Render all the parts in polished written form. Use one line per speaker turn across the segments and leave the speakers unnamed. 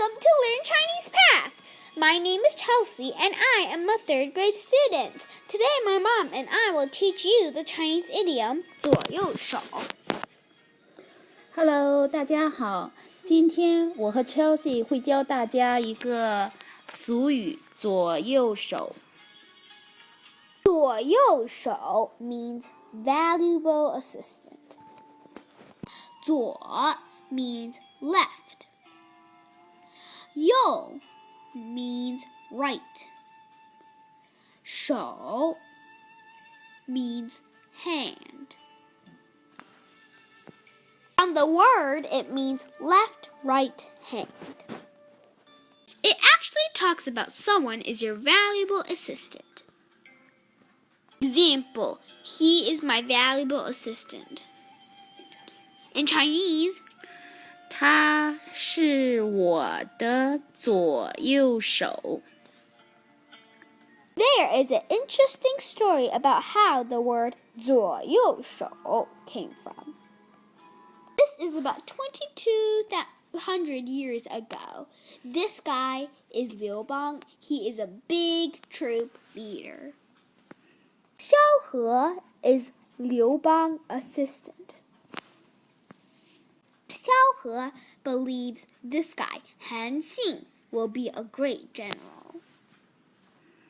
Welcome to Learn Chinese Path. My name is Chelsea and I am a 3rd grade student. Today my mom and I will teach you the Chinese idiom 左右手.
Hello， 大家好。今天我和 Chelsea 会教大家一个俗语左右手。
左右手 means valuable assistant. 左 means left. 右 means right. 手 means hand. From the word, it means left, right hand. It actually talks about someone is your valuable assistant. Example, he is my valuable assistant. In Chinese,
他是我的左右手。
There is an interesting story about how the word 左右手 came from. This is about 2,200 years ago. This guy is Liu Bang. He is a big troop leader. Xiao He is Liu Bang's assistant. Xiao He believes this guy, Han Xing, will be a great general.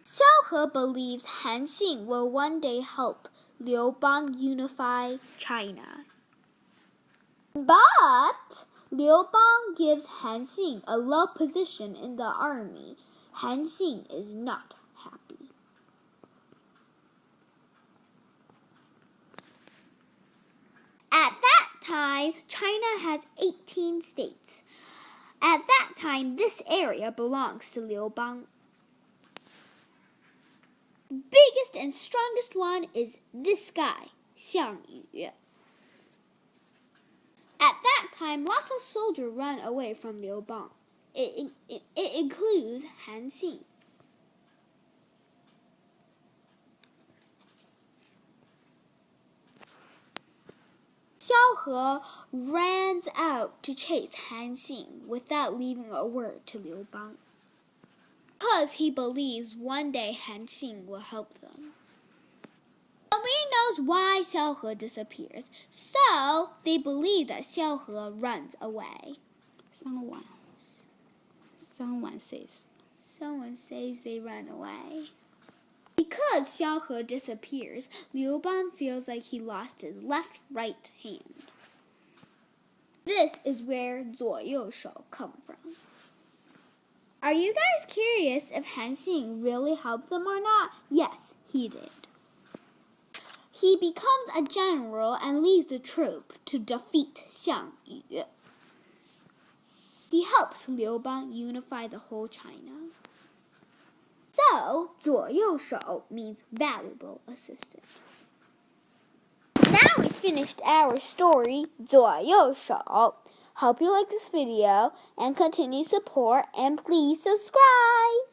Xiao He believes Han Xing will one day help Liu Bang unify China. But Liu Bang gives Han Xing a low position in the army. Han Xing is not happy. At that time, China has 18 states. At that time, this area belongs to Liu Bang. Biggest and strongest one is this guy, Xiang Yu. At that time, lots of soldiers ran away from Liu Bang. It includes Han Xing. Xiao He ran out to chase Han Xing without leaving a word to Liu Bang, because he believes one day Han Xing will help them. Nobody knows why Xiao He disappears, so they believe that Xiao He runs away.
Someone says
they run away. Because Xiao He disappears, Liu Bang feels like he lost his left-right hand. This is where 左右手 come from. Are you guys curious if Han Xing really helped them or not? Yes, he did. He becomes a general and leads the troop to defeat Xiang Yu. He helps Liu Bang unify the whole China. So, 左右手 means valuable assistant. Now we finished our story, 左右手. Hope you like this video and continue support and please subscribe.